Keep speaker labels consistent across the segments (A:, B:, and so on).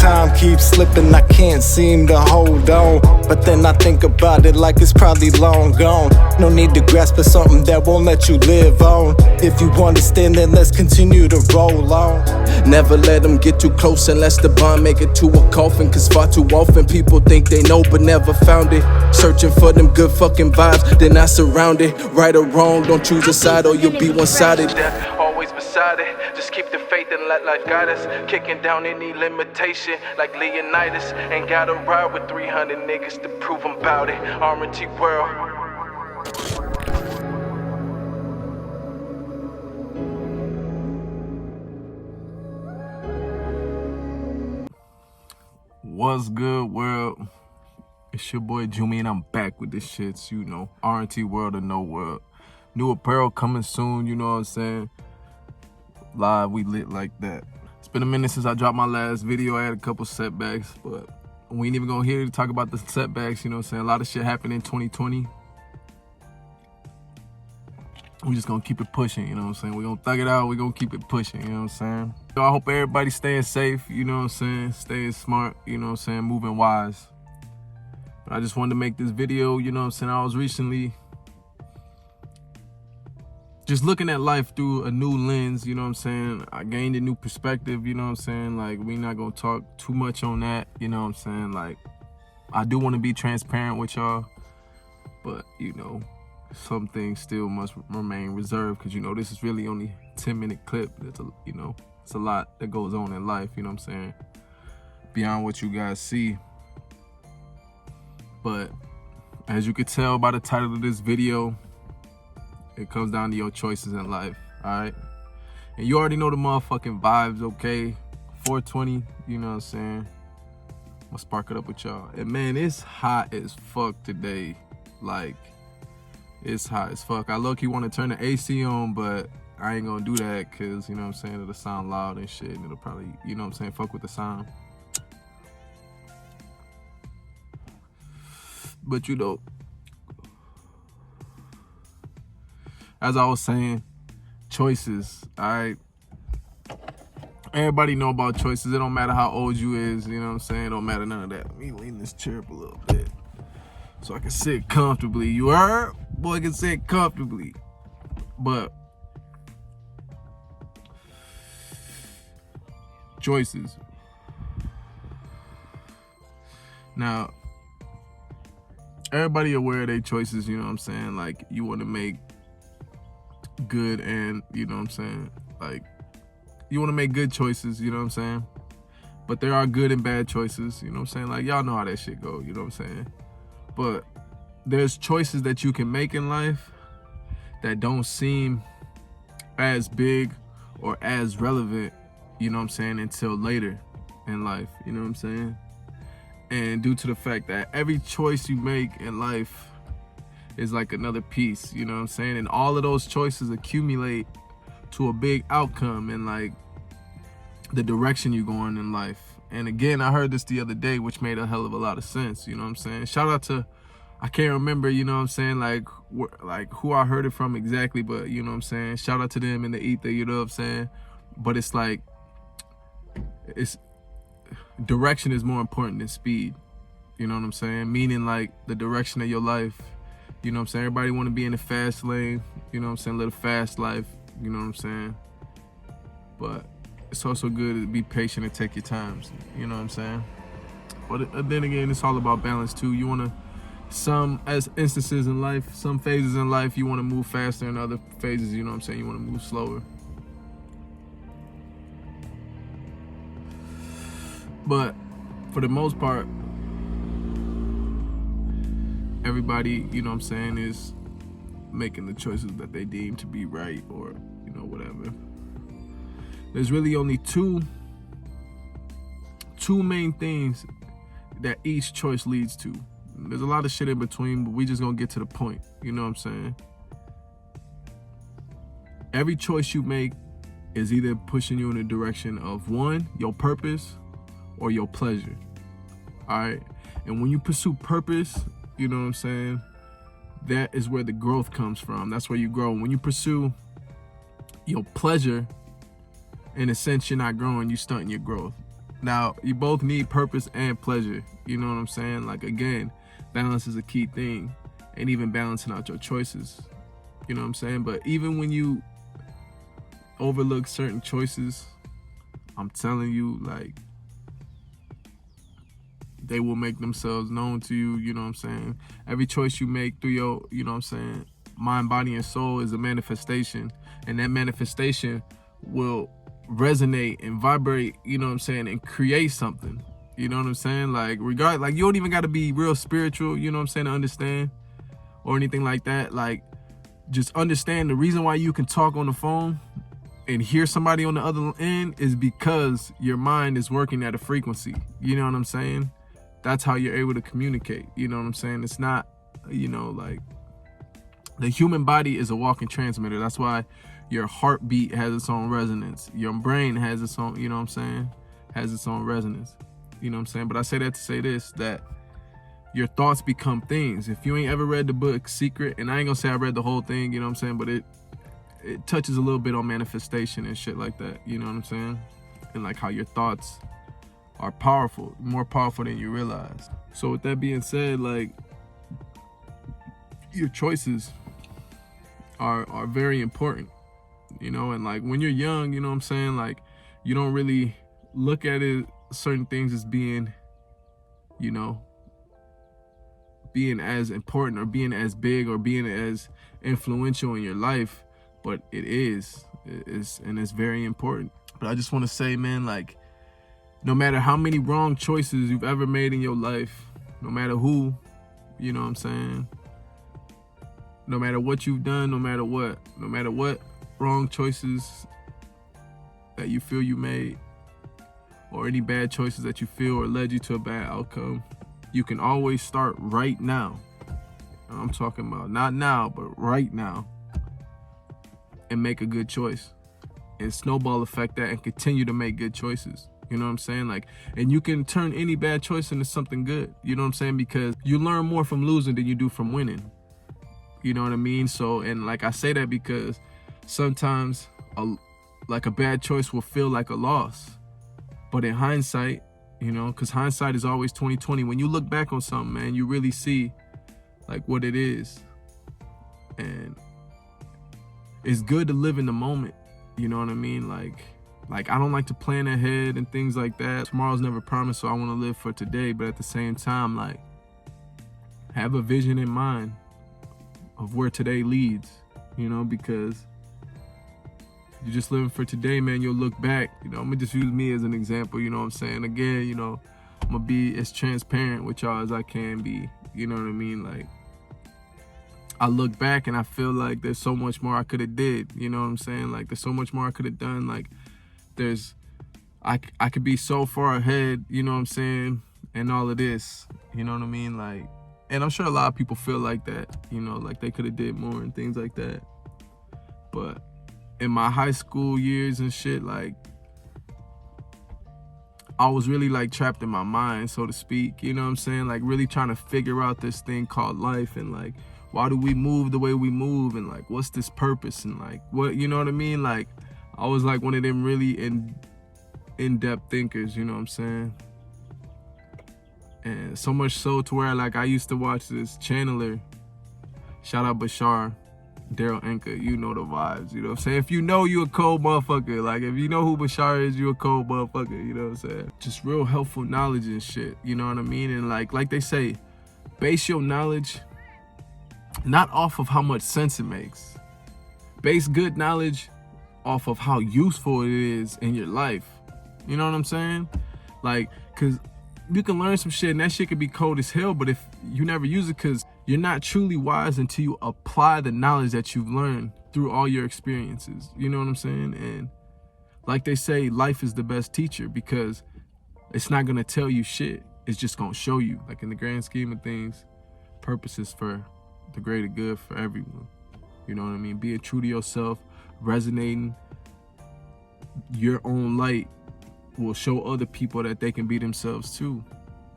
A: time keeps slipping, I can't seem to hold on. But then I think about it like it's probably long gone. No need to grasp at something that won't let you live on. If you understand, then let's continue to roll on.
B: Never let them get too close unless the bond make it to a coffin. Cause far too often people think they know but never found it. Searching for them good fucking vibes, they're not surrounded. Right or wrong, don't choose a side or you'll be one-sided. Death always beside it. Just keep the faith and let life guide us. Kicking down any limitation like Leonidas. Ain't gotta ride with 300 niggas to prove I'm bout it. R&T world.
C: What's good, world? It's your boy Jumie, and I'm back with this shit, you know, R&T world or no world. New apparel coming soon, you know what I'm saying? Live, we lit like that. It's been a minute since I dropped my last video. I had a couple setbacks, but we ain't even gonna hear to talk about the setbacks, you know what I'm saying? A lot of shit happened in 2020. We just gonna keep it pushing, you know what I'm saying? We gonna thug it out, we gonna keep it pushing, you know what I'm saying? So I hope everybody's staying safe, you know what I'm saying? Staying smart, you know what I'm saying? Moving wise. But I just wanted to make this video, you know what I'm saying? I was recently just looking at life through a new lens, you know what I'm saying? I gained a new perspective, you know what I'm saying? Like, we not gonna talk too much on that, you know what I'm saying? Like, I do want to be transparent with y'all, but, you know, some things still must remain reserved because, you know, this is really only a 10-minute clip. That's you know, it's a lot that goes on in life, you know what I'm saying? Beyond what you guys see. But as you could tell by the title of this video, it comes down to your choices in life, all right? And you already know the motherfucking vibes, okay? 420, you know what I'm saying? I'm gonna spark it up with y'all. And man, it's hot as fuck today. Like, it's hot as fuck. I low-key want to turn the AC on, but I ain't gonna do that because, you know what I'm saying, it'll sound loud and shit, and it'll probably, you know what I'm saying, fuck with the sound. But, you know, as I was saying, choices, all right? Everybody know about choices. It don't matter how old you is, you know what I'm saying? It don't matter none of that. Let me lean this chair up a little bit so I can sit comfortably. You heard? Boy, I can sit comfortably. But choices. Now, everybody aware of their choices, you know what I'm saying? Like, you want to make good and, you know what I'm saying? Like, you want to make good choices, you know what I'm saying? But there are good and bad choices, you know what I'm saying? Like, y'all know how that shit go, you know what I'm saying? But there's choices that you can make in life that don't seem as big or as relevant, you know what I'm saying, until later in life, you know what I'm saying? And due to the fact that every choice you make in life is like another piece, you know what I'm saying? And all of those choices accumulate to a big outcome and like the direction you're going in life. And again, I heard this the other day, which made a hell of a lot of sense, you know what I'm saying? Shout out to, I can't remember, you know what I'm saying, like who I heard it from exactly, but you know what I'm saying? Shout out to them in the ether, you know what I'm saying? But it's like, direction is more important than speed, you know what I'm saying? Meaning like the direction of your life, you know what I'm saying? Everybody want to be in the fast lane, you know what I'm saying? Live a fast life, you know what I'm saying? But it's also good to be patient and take your times, you know what I'm saying? But then again, it's all about balance too. You want to, some as instances in life, some phases in life, you want to move faster, and other phases, you know what I'm saying, you want to move slower. But for the most part, everybody, you know what I'm saying, is making the choices that they deem to be right or, you know, whatever. There's really only two main things that each choice leads to. There's a lot of shit in between, but we just gonna get to the point, you know what I'm saying? Every choice you make is either pushing you in the direction of one, your purpose, or your pleasure, all right? And when you pursue purpose, you know what I'm saying, that is where the growth comes from. That's where you grow. When you pursue your pleasure, in a sense, you're not growing, you stunting your growth. Now, you both need purpose and pleasure. You know what I'm saying? Like, again, balance is a key thing, and even balancing out your choices. You know what I'm saying? But even when you overlook certain choices, I'm telling you, like, they will make themselves known to you. You know what I'm saying? Every choice you make through your, you know what I'm saying, mind, body, and soul is a manifestation. And that manifestation will resonate and vibrate, you know what I'm saying, and create something. You know what I'm saying? Like, you don't even got to be real spiritual, you know what I'm saying, to understand or anything like that. Like, just understand the reason why you can talk on the phone and hear somebody on the other end is because your mind is working at a frequency. You know what I'm saying? That's how you're able to communicate. You know what I'm saying? It's not, you know, like, the human body is a walking transmitter. That's why your heartbeat has its own resonance. Your brain has its own, you know what I'm saying, has its own resonance. You know what I'm saying? But I say that to say this, that your thoughts become things. If you ain't ever read the book Secret, and I ain't gonna say I read the whole thing, you know what I'm saying, but it touches a little bit on manifestation and shit like that, you know what I'm saying? And like how your thoughts are powerful, more powerful than you realize. So with that being said, like, your choices are very important, you know, and like when you're young, you know what I'm saying, like, you don't really look at it, certain things as being, you know, being as important or being as big or being as influential in your life, but it is, and it's very important. But I just want to say, man, like, no matter how many wrong choices you've ever made in your life, no matter who, you know what I'm saying, no matter what you've done, no matter what wrong choices that you feel you made, or any bad choices that you feel or led you to a bad outcome, you can always start right now. I'm talking about not now, but right now, and make a good choice and snowball effect that and continue to make good choices. You know what I'm saying? Like, and you can turn any bad choice into something good. You know what I'm saying? Because you learn more from losing than you do from winning. You know what I mean? So, and like I say that because sometimes a bad choice will feel like a loss. But in hindsight, you know, because hindsight is always 20/20. When you look back on something, man, you really see like what it is. And it's good to live in the moment. You know what I mean? Like I don't like to plan ahead and things like that. Tomorrow's never promised, so I want to live for today. But at the same time, like, have a vision in mind of where today leads, you know, because you're just living for today, man. You'll look back, you know, I'm gonna just use me as an example, you know what I'm saying? Again, you know, I'm gonna be as transparent with y'all as I can be, you know what I mean? Like, I look back and I feel like there's so much more I could have did, you know what I'm saying? Like, there's so much more I could have done. Like, I could be so far ahead, you know what I'm saying? And all of this, you know what I mean? Like, and I'm sure a lot of people feel like that, you know, like they could have did more and things like that. But in my high school years and shit, like, I was really like trapped in my mind, so to speak, you know what I'm saying? Like, really trying to figure out this thing called life, and like, why do we move the way we move, and like, what's this purpose, and like, what, you know what I mean? Like, I was like one of them really in-depth thinkers, you know what I'm saying? And so much so to where, like, I used to watch this channeler, shout out Bashar, Daryl Anka, you know the vibes, you know what I'm saying? If you know, you a cold motherfucker. Like, if you know who Bashar is, you a cold motherfucker, you know what I'm saying? Just real helpful knowledge and shit, you know what I mean? And like they say, base your knowledge not off of how much sense it makes. Base good knowledge off of how useful it is in your life. You know what I'm saying? Like, cause you can learn some shit and that shit could be cold as hell, but if you never use it, cause you're not truly wise until you apply the knowledge that you've learned through all your experiences. You know what I'm saying? And like they say, life is the best teacher because it's not gonna tell you shit. It's just gonna show you. Like, in the grand scheme of things, purpose is for the greater good for everyone. You know what I mean? Being true to yourself, resonating your own light will show other people that they can be themselves too.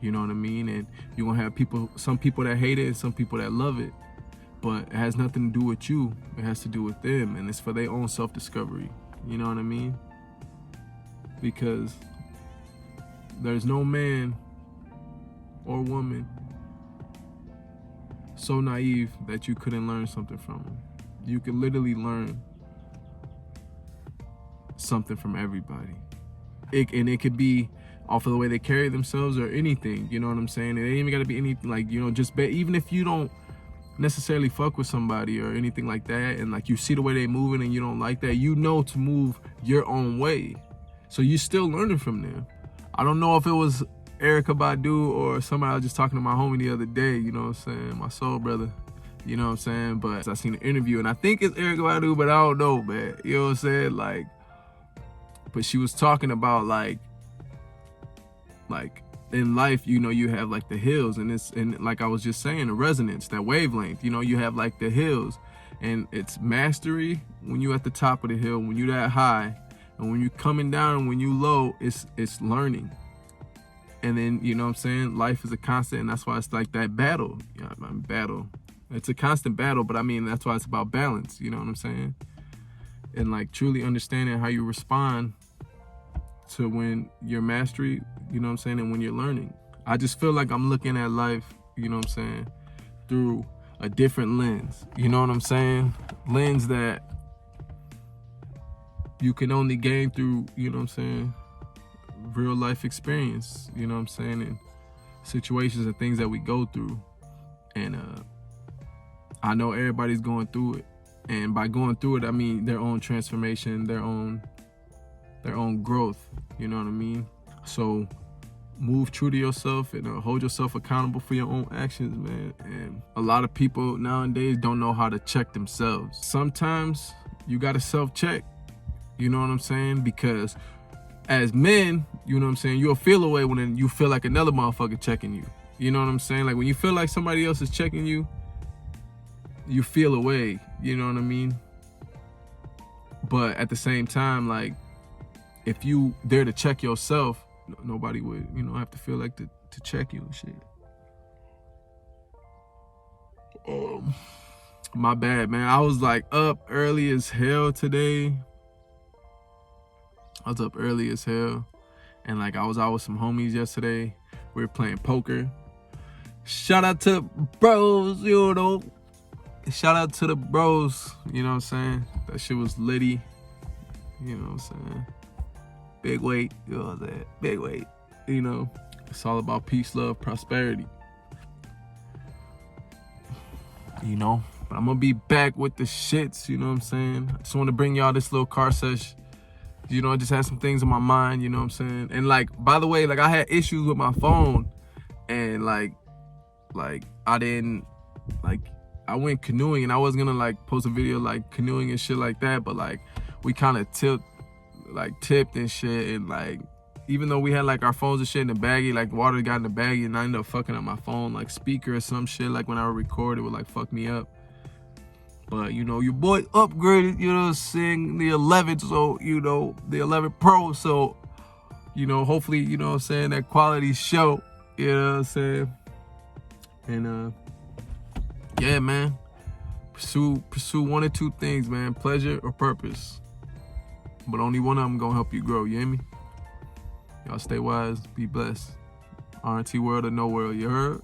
C: You know what I mean? And you're gonna have people, some people that hate it and some people that love it, but it has nothing to do with you. It has to do with them, and it's for their own self-discovery. You know what I mean? Because there's no man or woman so naive that you couldn't learn something from them. You could literally learn something from everybody. It could be off of the way they carry themselves or anything, you know what I'm saying? It ain't even gotta be anything like, you know, even if you don't necessarily fuck with somebody or anything like that, and like you see the way they moving and you don't like that, you know to move your own way. So you're still learning from them. I don't know if it was Erykah Badu or somebody. I was just talking to my homie the other day, you know what I'm saying? My soul brother, you know what I'm saying? But I seen an interview and I think it's Erykah Badu, but I don't know, man. You know what I'm saying? Like, but she was talking about like in life, you know, you have like the hills, and like I was just saying, the resonance, that wavelength, you know, you have like the hills, and it's mastery when you at the top of the hill, when you that high, and when you coming down, when you low, it's learning. And then, you know what I'm saying, life is a constant, and that's why it's like that battle. Yeah, battle. It's a constant battle, but I mean, that's why it's about balance, you know what I'm saying? And like truly understanding how you respond to when you're mastery, you know what I'm saying, and when you're learning. I just feel like I'm looking at life, you know what I'm saying, through a different lens, you know what I'm saying? Lens that you can only gain through, you know what I'm saying, real life experience, you know what I'm saying, and situations and things that we go through. And I know everybody's going through it, and by going through it, I mean their own transformation, their own growth, you know what I mean? So move true to yourself and hold yourself accountable for your own actions, man. And a lot of people nowadays don't know how to check themselves. Sometimes you gotta self-check, you know what I'm saying? Because as men, you know what I'm saying, you'll feel away when you feel like another motherfucker checking you. You know what I'm saying? Like when you feel like somebody else is checking you, you feel away, you know what I mean? But at the same time, like, if you dare to check yourself, nobody would, you know, have to feel like to check you and shit. My bad, man. I was like up early as hell today. I was up early as hell. And like I was out with some homies yesterday. We were playing poker. Shout out to the bros, you know. Shout out to the bros, you know what I'm saying? That shit was litty. You know what I'm saying? Big weight, you know what I'm saying? Big weight, you know. It's all about peace, love, prosperity. You know, but I'm gonna be back with the shits, you know what I'm saying? I just want to bring y'all this little car sesh. You know, I just had some things on my mind, you know what I'm saying? And like, by the way, like I had issues with my phone, and like I didn't, like, I went canoeing, and I was gonna like post a video like canoeing and shit like that, but like we kind of tipped and shit, and like even though we had like our phones and shit in the baggie, like water got in the baggie, and I ended up fucking up my phone, like speaker or some shit, like when I would record, it would like fuck me up. But you know, your boy upgraded, you know what I'm saying, the 11, so you know, the 11 Pro, so you know, hopefully, you know what I'm saying, that quality show, you know what I'm saying. And yeah, man, pursue one or two things, man, pleasure or purpose, but only one of them gonna help you grow, you hear me? Y'all stay wise, be blessed. RNT world or no world, you heard?